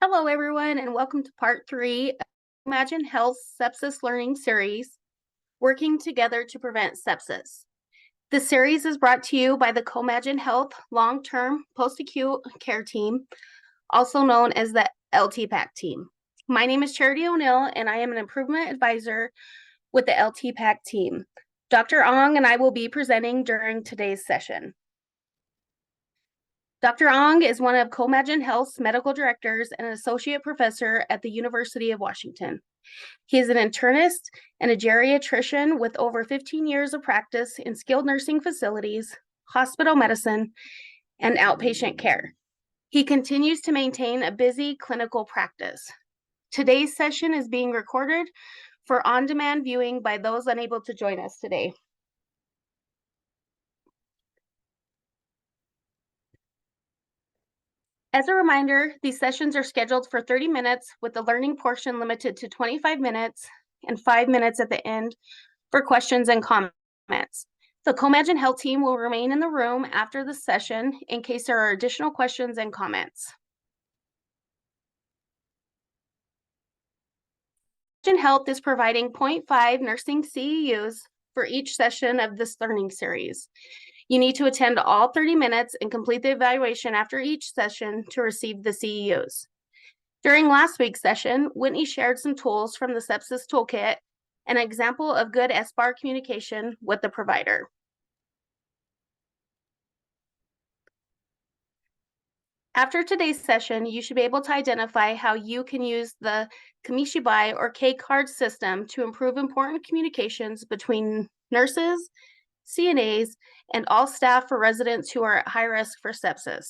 Hello, everyone, and welcome to part 3 of Imagine Health Sepsis Learning Series, Working Together to Prevent Sepsis. The series is brought to you by the CoMagine Health Long-Term Post-Acute Care Team, also known as the LTPAC team. My name is Charity O'Neill, and I am an improvement advisor with the LTPAC team. Dr. Ong and I will be presenting during today's session. Dr. Ong is one of CoMagine Health's medical directors and an associate professor at the University of Washington. He is an internist and a geriatrician with over 15 years of practice in skilled nursing facilities, hospital medicine, and outpatient care. He continues to maintain a busy clinical practice. Today's session is being recorded for on-demand viewing by those unable to join us today. As a reminder, these sessions are scheduled for 30 minutes with the learning portion limited to 25 minutes and 5 minutes at the end for questions and comments. The CoMagine Health team will remain in the room after the session in case there are additional questions and comments. CoMagine Health is providing 0.5 nursing CEUs for each session of this learning series. You need to attend all 30 minutes and complete the evaluation after each session to receive the CEUs. During last week's session, Whitney shared some tools from the Sepsis Toolkit, an example of good SBAR communication with the provider. After today's session, you should be able to identify how you can use the Kamishibai or K-card system to improve important communications between nurses, CNAs, and all staff for residents who are at high risk for sepsis.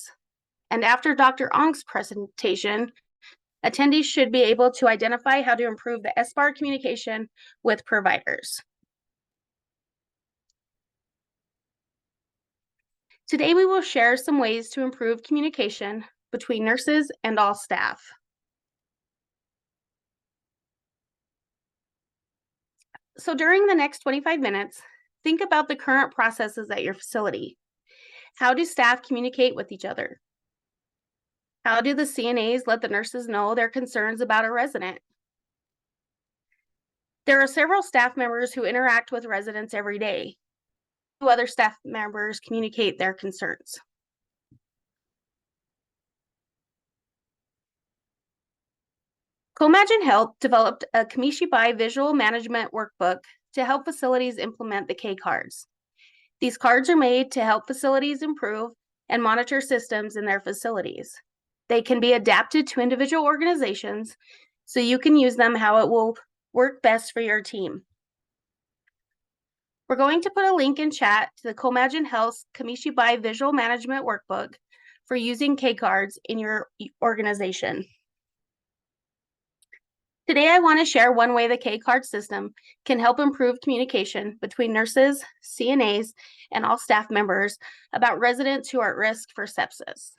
And after Dr. Ong's presentation, attendees should be able to identify how to improve the SBAR communication with providers. Today, we will share some ways to improve communication between nurses and all staff. So during the next 25 minutes, think about the current processes at your facility. How do staff communicate with each other? How do the CNAs let the nurses know their concerns about a resident? There are several staff members who interact with residents every day. How do other staff members communicate their concerns? CoMagine Health developed a Kamishibai visual management workbook to help facilities implement the K-cards. These cards are made to help facilities improve and monitor systems in their facilities. They can be adapted to individual organizations, so you can use them how it will work best for your team. We're going to put a link in chat to the CoMagine Health's Kamishibai Visual Management Workbook for using K-cards in your organization. Today, I want to share one way the K-card system can help improve communication between nurses, CNAs, and all staff members about residents who are at risk for sepsis.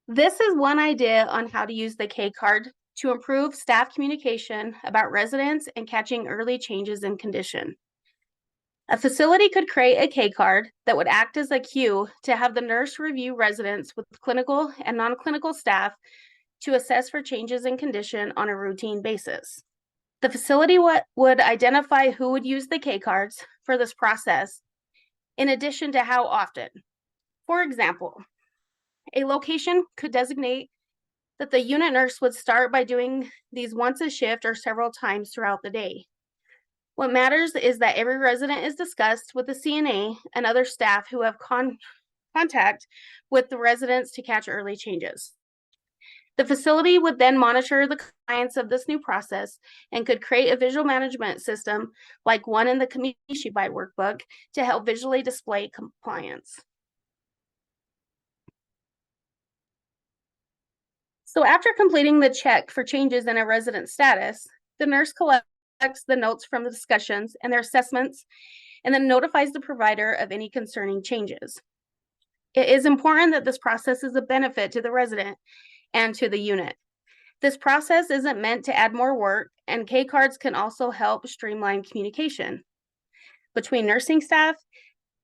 This is one idea on how to use the K-card to improve staff communication about residents and catching early changes in condition. A facility could create a K-card that would act as a cue to have the nurse review residents with clinical and non-clinical staff to assess for changes in condition on a routine basis. The facility would identify who would use the K-cards for this process, in addition to how often. For example, a location could designate that the unit nurse would start by doing these once a shift or several times throughout the day. What matters is that every resident is discussed with the CNA and other staff who have contact with the residents to catch early changes. The facility would then monitor the compliance of this new process and could create a visual management system like one in the Kamishibai workbook to help visually display compliance. So after completing the check for changes in a resident status, the nurse collects the notes from the discussions and their assessments, and then notifies the provider of any concerning changes. It is important that this process is a benefit to the resident and to the unit. This process isn't meant to add more work, and K-cards can also help streamline communication between nursing staff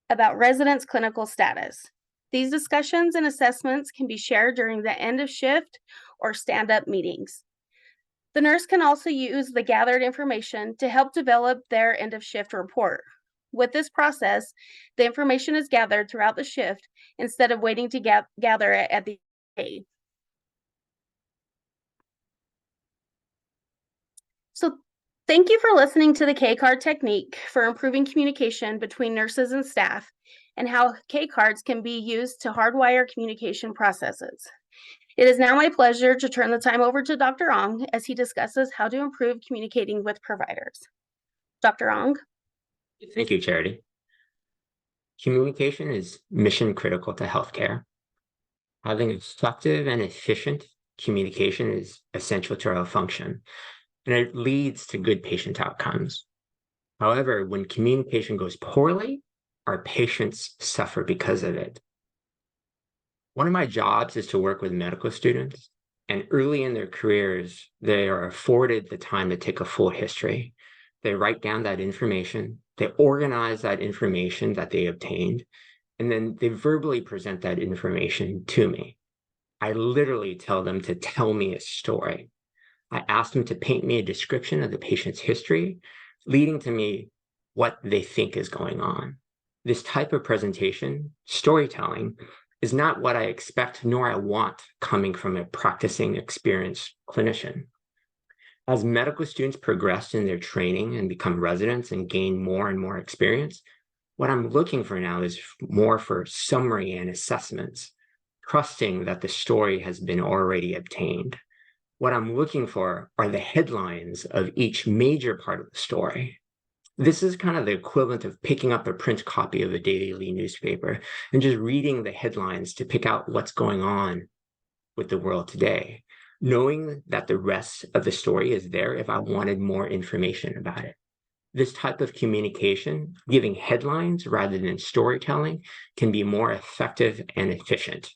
about residents' clinical status. These discussions and assessments can be shared during the end of shift or stand-up meetings. The nurse can also use the gathered information to help develop their end of shift report. With this process, the information is gathered throughout the shift instead of waiting to gather it at the end. So thank you for listening to the K-card technique for improving communication between nurses and staff and how K-cards can be used to hardwire communication processes. It is now my pleasure to turn the time over to Dr. Ong as he discusses how to improve communicating with providers. Dr. Ong? Thank you, Charity. Communication is mission critical to healthcare. Having effective and efficient communication is essential to our function, and it leads to good patient outcomes. However, when communication goes poorly, our patients suffer because of it. One of my jobs is to work with medical students, and early in their careers, they are afforded the time to take a full history. They write down that information, they organize that information that they obtained, and then they verbally present that information to me. I literally tell them to tell me a story. I ask them to paint me a description of the patient's history, leading to me what they think is going on. This type of presentation, storytelling, is not what I expect nor I want coming from a practicing, experienced clinician. As medical students progress in their training and become residents and gain more and more experience, what I'm looking for now is more for summary and assessments, trusting that the story has been already obtained. What I'm looking for are the headlines of each major part of the story. This is kind of the equivalent of picking up a print copy of a daily newspaper and just reading the headlines to pick out what's going on with the world today, knowing that the rest of the story is there if I wanted more information about it. This type of communication, giving headlines rather than storytelling, can be more effective and efficient.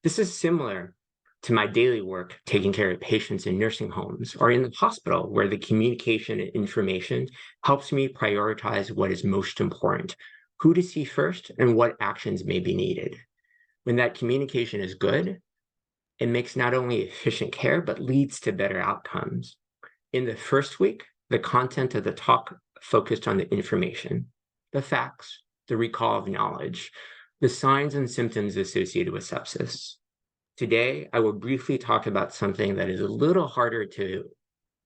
This is similar to my daily work taking care of patients in nursing homes or in the hospital, where the communication and information helps me prioritize what is most important, who to see first, and what actions may be needed. When that communication is good, it makes not only efficient care, but leads to better outcomes. In the first week, the content of the talk focused on the information, the facts, the recall of knowledge, the signs and symptoms associated with sepsis. Today, I will briefly talk about something that is a little harder to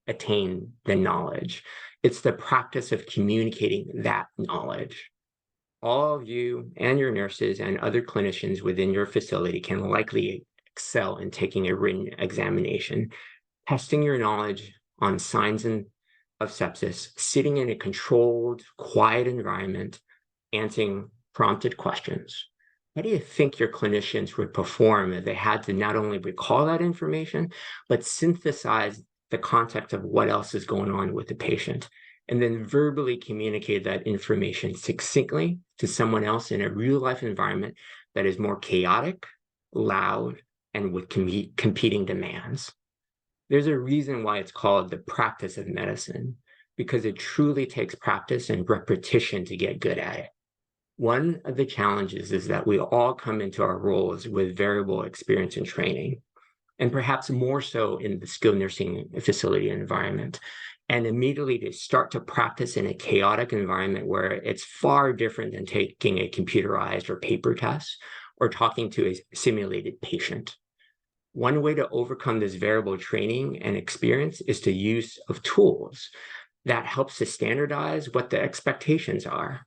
attain than knowledge. It's the practice of communicating that knowledge. All of you and your nurses and other clinicians within your facility can likely excel in taking a written examination, testing your knowledge on signs of sepsis, sitting in a controlled, quiet environment, answering prompted questions. How do you think your clinicians would perform if they had to not only recall that information, but synthesize the context of what else is going on with the patient, and then verbally communicate that information succinctly to someone else in a real-life environment that is more chaotic, loud, and with competing demands? There's a reason why it's called the practice of medicine, because it truly takes practice and repetition to get good at it. One of the challenges is that we all come into our roles with variable experience and training, and perhaps more so in the skilled nursing facility environment. And immediately to start to practice in a chaotic environment where it's far different than taking a computerized or paper test or talking to a simulated patient. One way to overcome this variable training and experience is the use of tools that helps to standardize what the expectations are.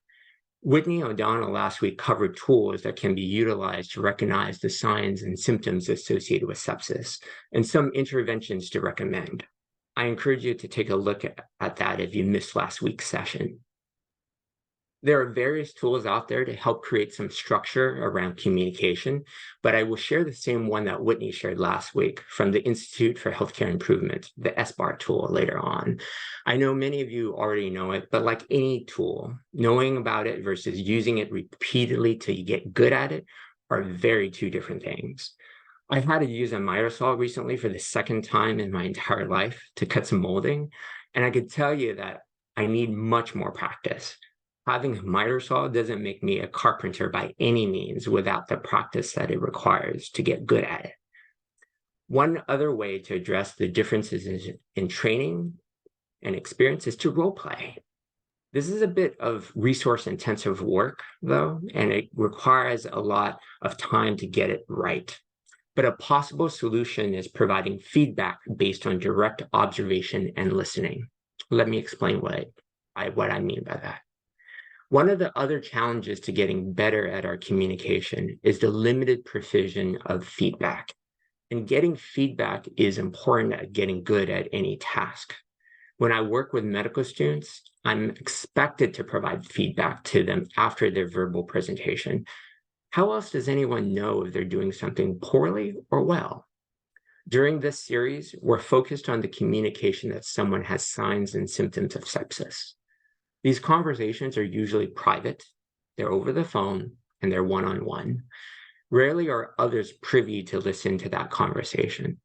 Whitney O'Donnell last week covered tools that can be utilized to recognize the signs and symptoms associated with sepsis and some interventions to recommend. I encourage you to take a look at that if you missed last week's session. There are various tools out there to help create some structure around communication, but I will share the same one that Whitney shared last week from the Institute for Healthcare Improvement, the SBAR tool, later on. I know many of you already know it, but like any tool, knowing about it versus using it repeatedly till you get good at it are very two different things. I've had to use a miter saw recently for the second time in my entire life to cut some molding, and I could tell you that I need much more practice. Having a miter saw doesn't make me a carpenter by any means without the practice that it requires to get good at it. One other way to address the differences in training and experience is to role play. This is a bit of resource-intensive work, though, and it requires a lot of time to get it right. But a possible solution is providing feedback based on direct observation and listening. Let me explain what I mean by that. One of the other challenges to getting better at our communication is the limited precision of feedback. And getting feedback is important at getting good at any task. When I work with medical students, I'm expected to provide feedback to them after their verbal presentation. How else does anyone know if they're doing something poorly or well? During this series, we're focused on the communication that someone has signs and symptoms of sepsis. These conversations are usually private, they're over the phone, and they're one-on-one. Rarely are others privy to listen to that conversation.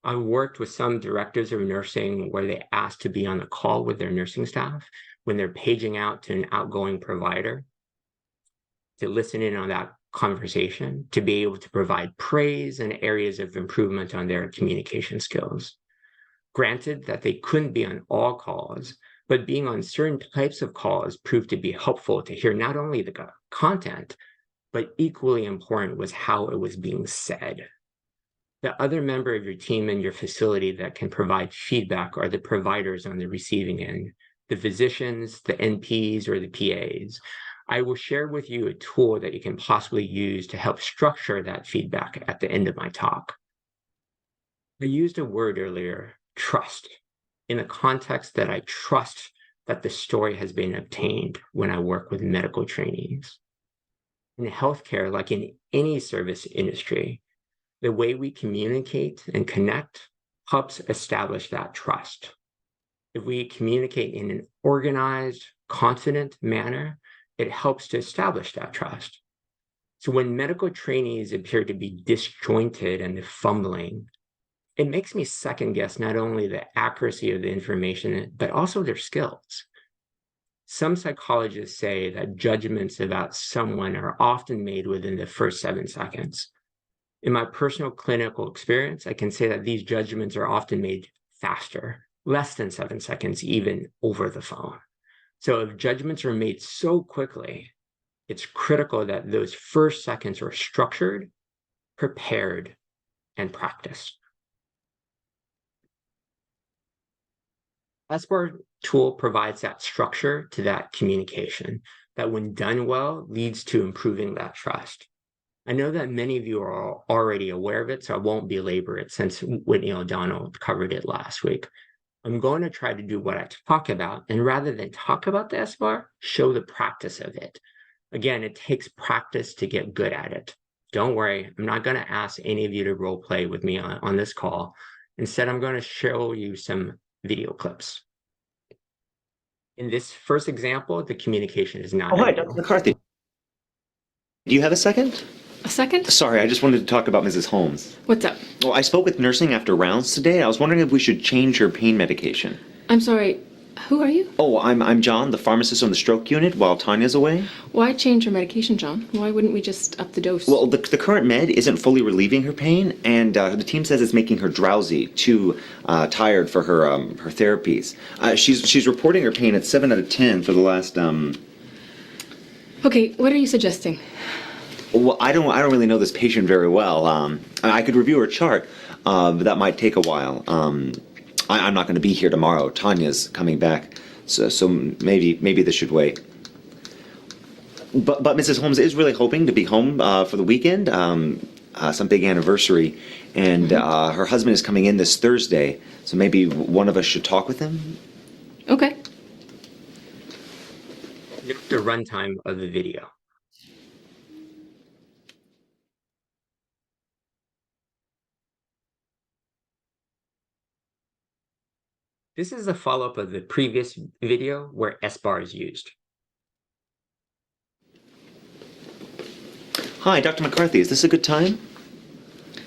I've worked with some directors of nursing where they ask to be on a call with their nursing staff when they're paging out to an outgoing provider to listen in on that conversation, to be able to provide praise and areas of improvement on their communication skills. Granted that they couldn't be on all calls, but being on certain types of calls proved to be helpful to hear not only the content, but equally important was how it was being said. The other member of your team and your facility that can provide feedback are the providers on the receiving end, the physicians, the NPs, or the PAs. I will share with you a tool that you can possibly use to help structure that feedback at the end of my talk. I used a word earlier, trust, in the context that I trust that the story has been obtained when I work with medical trainees. In healthcare, like in any service industry, the way we communicate and connect helps establish that trust. If we communicate in an organized, confident manner, it helps to establish that trust. So when medical trainees appear to be disjointed and fumbling, it makes me second guess not only the accuracy of the information, but also their skills. Some psychologists say that judgments about someone are often made within the first 7 seconds. In my personal clinical experience, I can say that these judgments are often made faster, less than 7 seconds, even over the phone. So if judgments are made so quickly, it's critical that those first seconds are structured, prepared, and practiced. SBAR tool provides that structure to that communication that when done well leads to improving that trust. I know that many of you are already aware of it, so I won't belabor it since Whitney O'Donnell covered it last week. I'm going to try to do what I talk about, and rather than talk about the SBAR, show the practice of it. Again, it takes practice to get good at it. Don't worry, I'm not going to ask any of you to role play with me on this call. Instead, I'm going to show you some video clips. In this first example, the communication is not Hi, ideal. Dr. McCarthy. Do you have a second? A second? Sorry, I just wanted to talk about Mrs. Holmes. What's up? Well, I spoke with nursing after rounds today. I was wondering if we should change her pain medication. I'm sorry, who are you? Oh, I'm John, the pharmacist on the stroke unit while Tanya's away. Why change your medication, John? Why wouldn't we just up the dose? Well, the current med isn't fully relieving her pain, and the team says it's making her drowsy, too tired for her therapies. She's reporting her pain at 7 out of 10 for the last Okay, what are you suggesting? Well, I don't really know this patient very well. I could review her chart, but that might take a while. I'm not going to be here tomorrow. Tanya's coming back, so maybe this should wait. But Mrs. Holmes is really hoping to be home for the weekend, some big anniversary, and her husband is coming in this Thursday, so maybe one of us should talk with him. Okay. Note the runtime of the video. This is a follow-up of the previous video where SBAR is used. Hi, Dr. McCarthy, is this a good time?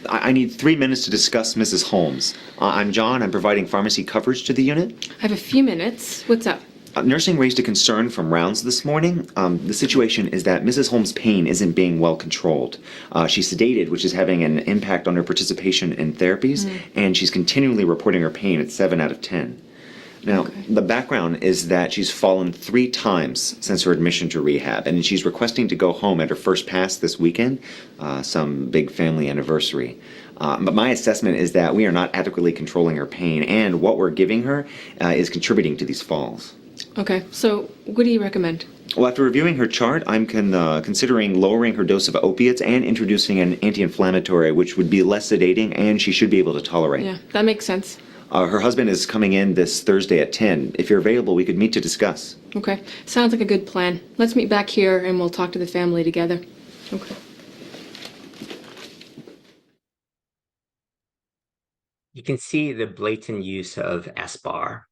I need 3 minutes to discuss Mrs. Holmes. I'm John, I'm providing pharmacy coverage to the unit. I have a few minutes. What's up? Nursing raised a concern from rounds this morning. The situation is that Mrs. Holmes' pain isn't being well controlled. She's sedated, which is having an impact on her participation in therapies, and she's continually reporting her pain at 7 out of 10. Now, the background is that she's fallen 3 times since her admission to rehab, and she's requesting to go home at her first pass this weekend, some big family anniversary. But my assessment is that we are not adequately controlling her pain, and what we're giving her is contributing to these falls. Okay, so what do you recommend? Well, after reviewing her chart, I'm considering lowering her dose of opiates and introducing an anti-inflammatory, which would be less sedating, and she should be able to tolerate. Yeah, that makes sense. Her husband is coming in this Thursday at 10. If you're available, we could meet to discuss. Okay, sounds like a good plan. Let's meet back here and we'll talk to the family together. Okay. You can see the blatant use of S-bar,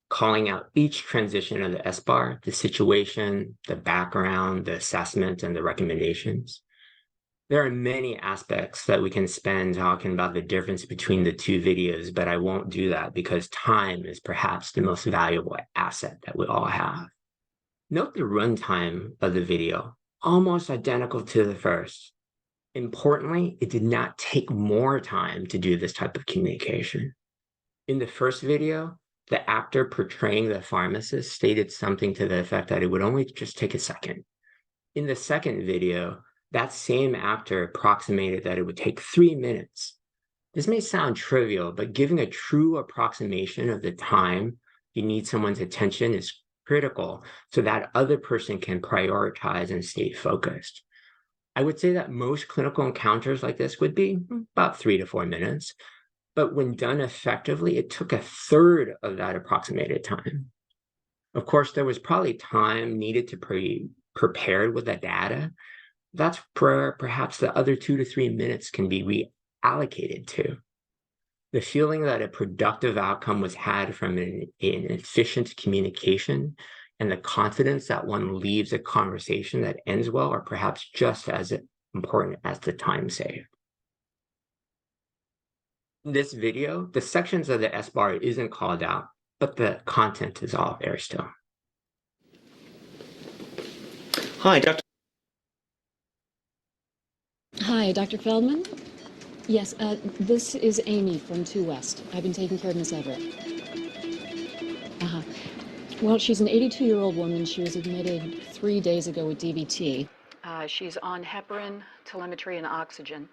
calling out each transition of the S-bar, the situation, the background, the assessment, and the recommendations. There are many aspects that we can spend talking about the difference between the 2 videos, but I won't do that because time is perhaps the most valuable asset that we all have. Note the runtime of the video, almost identical to the first. Importantly, it did not take more time to do this type of communication. In the first video, the actor portraying the pharmacist stated something to the effect that it would only just take a second. In the second video, that same actor approximated that it would take 3 minutes. This may sound trivial, but giving a true approximation of the time you need someone's attention is critical so that other person can prioritize and stay focused. I would say that most clinical encounters like this would be about 3 to 4 minutes, but when done effectively, it took a third of that approximated time. Of course, there was probably time needed to be prepared with the data. That's where perhaps the other 2 to 3 minutes can be reallocated to. The feeling that a productive outcome was had from an efficient communication and the confidence that one leaves a conversation that ends well are perhaps just as important as the time saved. In this video, the sections of the S-bar isn't called out, but the content is all there still. Hi, Dr. Hi, Dr. Feldman? Yes, this is Amy from 2 West. I've been taking care of Miss Everett. Uh-huh. Well, she's an 82-year-old woman. She was admitted 3 days ago with DVT. She's on heparin, telemetry, and oxygen.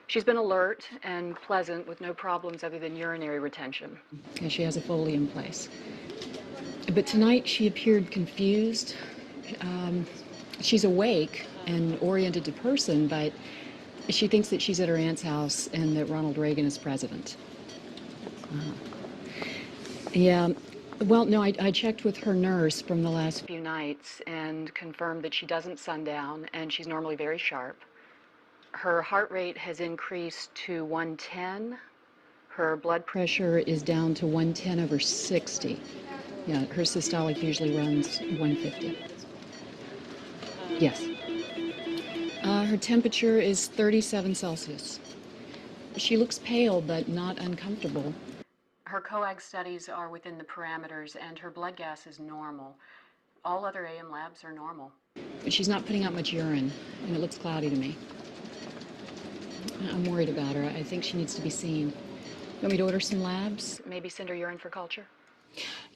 She's been alert and pleasant with no problems other than urinary retention. Okay, she has a Foley in place. But tonight she appeared confused. She's awake and oriented to person, but she thinks that she's at her aunt's house and that Ronald Reagan is president. Yeah, well, no, I checked with her nurse from the last few nights and confirmed that she doesn't sundown and she's normally very sharp. Her heart rate has increased to 110. Her blood pressure is down to 110/60. Yeah, her systolic usually runs 150. Yes. Her temperature is 37 Celsius. She looks pale, but not uncomfortable. Her coag studies are within the parameters, and her blood gas is normal. All other AM labs are normal. She's not putting out much urine, and it looks cloudy to me. I'm worried about her. I think she needs to be seen. You want me to order some labs? Maybe send her urine for culture?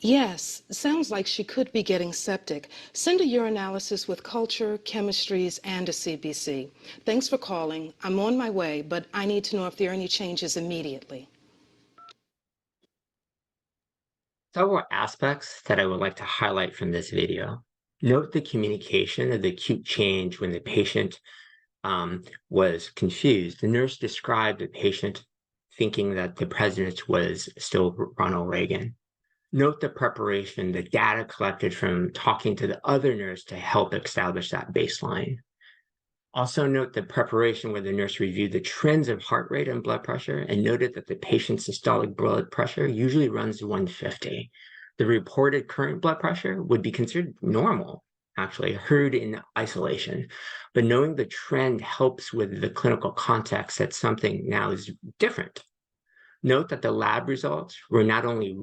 Yes, sounds like she could be getting septic. Send a urinalysis with culture, chemistries, and a CBC. Thanks for calling. I'm on my way, but I need to know if there are any changes immediately. Several aspects that I would like to highlight from this video. Note the communication of the acute change when the patient was confused. The nurse described the patient thinking that the president was still Ronald Reagan. Note the preparation, the data collected from talking to the other nurse to help establish that baseline. Also note the preparation where the nurse reviewed the trends of heart rate and blood pressure and noted that the patient's systolic blood pressure usually runs 150. The reported current blood pressure would be considered normal, actually, heard in isolation. But knowing the trend helps with the clinical context that something now is different. Note that the lab results were not only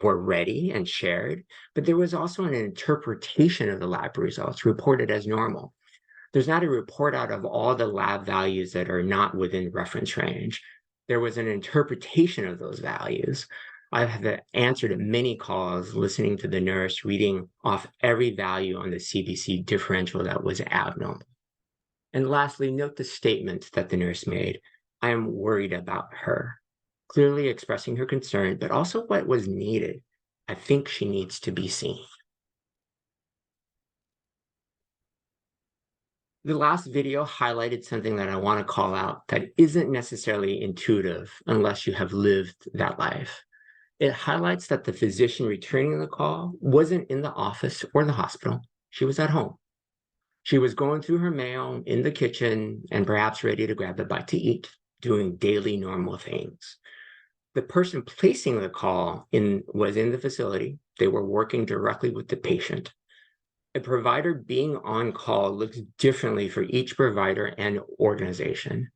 were ready and shared, but there was also an interpretation of the lab results reported as normal. There's not a report out of all the lab values that are not within reference range. There was an interpretation of those values. I have answered many calls listening to the nurse reading off every value on the CBC differential that was abnormal. And lastly, note the statement that the nurse made. I am worried about her, clearly expressing her concern, but also what was needed. I think she needs to be seen. The last video highlighted something that I want to call out that isn't necessarily intuitive unless you have lived that life. It highlights that the physician returning the call wasn't in the office or the hospital. She was at home. She was going through her mail in the kitchen and perhaps ready to grab a bite to eat, doing daily normal things. The person placing the call was in the facility. They were working directly with the patient. A provider being on call looks differently for each provider and organization,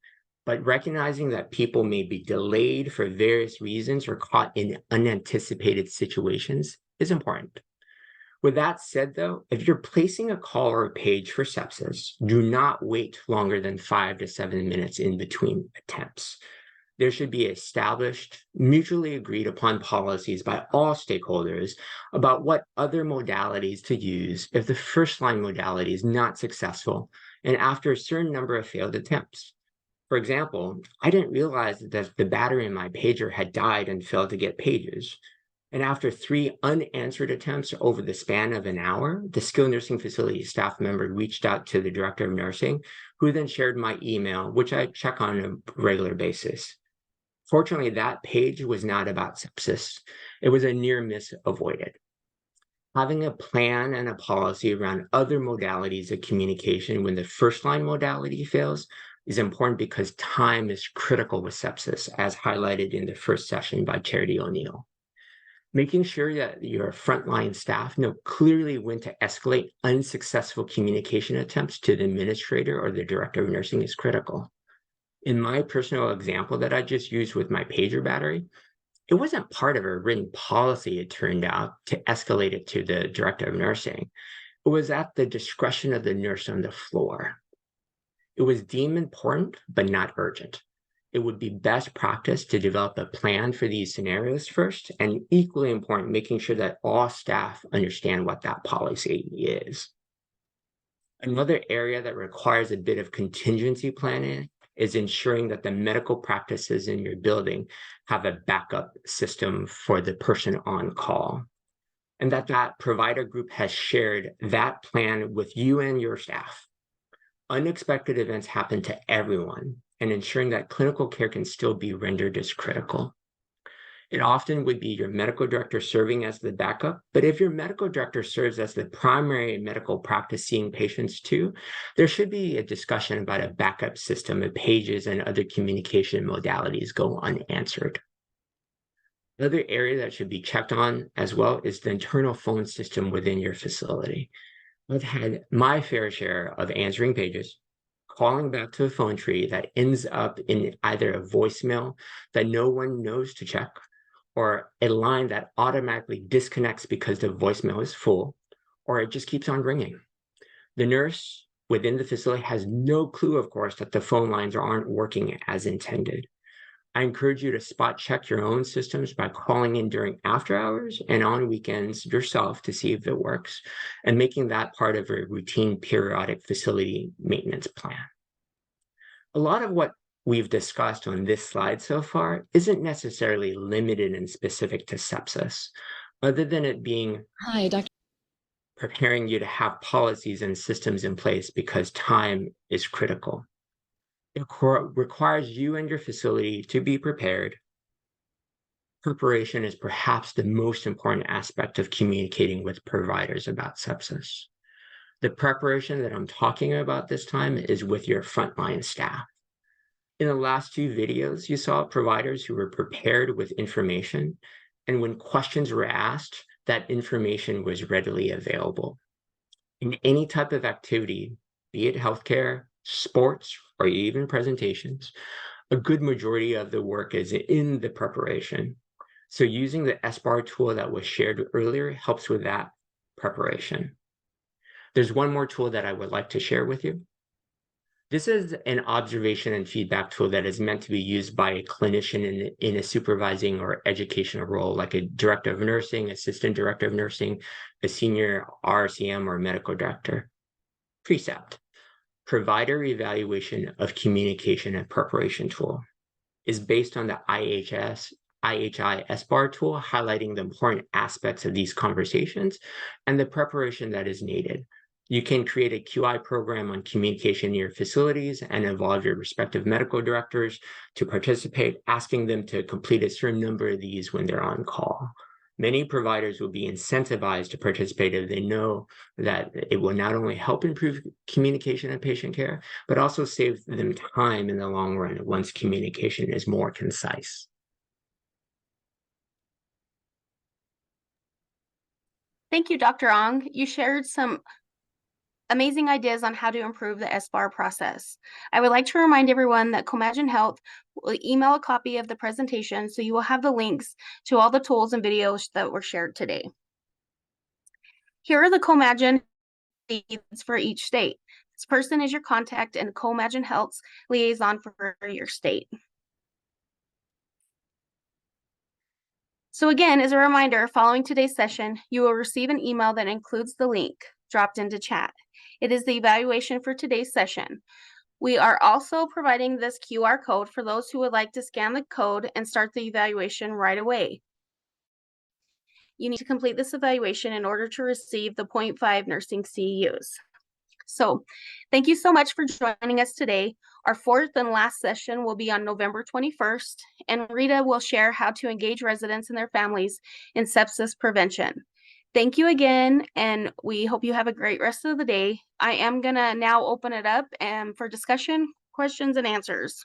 but recognizing that people may be delayed for various reasons or caught in unanticipated situations is important. With that said, though, if you're placing a call or a page for sepsis, do not wait longer than 5 to 7 minutes in between attempts. There should be established, mutually agreed upon policies by all stakeholders about what other modalities to use if the first line modality is not successful and after a certain number of failed attempts. For example, I didn't realize that the battery in my pager had died and failed to get pages. And after 3 unanswered attempts over the span of an hour, the skilled nursing facility staff member reached out to the director of nursing, who then shared my email, which I check on a regular basis. Fortunately, that page was not about sepsis. It was a near miss avoided. Having a plan and a policy around other modalities of communication when the first line modality fails is important because time is critical with sepsis, as highlighted in the first session by Charity O'Neill. Making sure that your frontline staff know clearly when to escalate unsuccessful communication attempts to the administrator or the director of nursing is critical. In my personal example that I just used with my pager battery, it wasn't part of a written policy, it turned out, to escalate it to the director of nursing. It was at the discretion of the nurse on the floor. It was deemed important, but not urgent. It would be best practice to develop a plan for these scenarios first, and equally important, making sure that all staff understand what that policy is. Another area that requires a bit of contingency planning is ensuring that the medical practices in your building have a backup system for the person on call, and that provider group has shared that plan with you and your staff. Unexpected events happen to everyone, and ensuring that clinical care can still be rendered is critical. It often would be your medical director serving as the backup, but if your medical director serves as the primary medical practice seeing patients too, there should be a discussion about a backup system if pages and other communication modalities go unanswered. Another area that should be checked on as well is the internal phone system within your facility. I've had my fair share of answering pages, calling back to a phone tree that ends up in either a voicemail that no one knows to check, or a line that automatically disconnects because the voicemail is full, or it just keeps on ringing. The nurse within the facility has no clue, of course, that the phone lines aren't working as intended. I encourage you to spot check your own systems by calling in during after hours and on weekends yourself to see if it works, and making that part of a routine periodic facility maintenance plan. A lot of what we've discussed on this slide so far isn't necessarily limited and specific to sepsis, other than it being Hi, Dr. preparing you to have policies and systems in place because time is critical. It requires you and your facility to be prepared. Preparation is perhaps the most important aspect of communicating with providers about sepsis. The preparation that I'm talking about this time is with your frontline staff. In the last 2 videos, you saw providers who were prepared with information, and when questions were asked, that information was readily available. In any type of activity, be it healthcare, sports, or even presentations, a good majority of the work is in the preparation. So using the SBAR tool that was shared earlier helps with that preparation. There's one more tool that I would like to share with you. This is an observation and feedback tool that is meant to be used by a clinician in a supervising or educational role, like a director of nursing, assistant director of nursing, a senior RCM, or medical director. Precept: provider evaluation of communication and preparation tool is based on the IHI SBAR tool, highlighting the important aspects of these conversations and the preparation that is needed. You can create a QI program on communication in your facilities and involve your respective medical directors to participate, asking them to complete a certain number of these when they're on call. Many providers will be incentivized to participate if they know that it will not only help improve communication and patient care, but also save them time in the long run once communication is more concise. Thank you, Dr. Ong. You shared some amazing ideas on how to improve the SBAR process. I would like to remind everyone that Comagine Health will email a copy of the presentation, so you will have the links to all the tools and videos that were shared today. Here are the Comagine leads for each state. This person is your contact and Comagine Health's liaison for your state. So again, as a reminder, following today's session, you will receive an email that includes the link dropped into chat. It is the evaluation for today's session. We are also providing this QR code for those who would like to scan the code and start the evaluation right away. You need to complete this evaluation in order to receive the 0.5 nursing CEUs. So thank you so much for joining us today. Our fourth and last session will be on November 21st, and Rita will share how to engage residents and their families in sepsis prevention. Thank you again, and we hope you have a great rest of the day. I am going to now open it up for discussion, questions, and answers.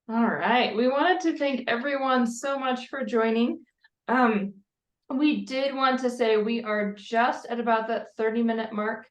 All right, we wanted to thank everyone so much for joining. We did want to say we are just at about that 30-minute mark.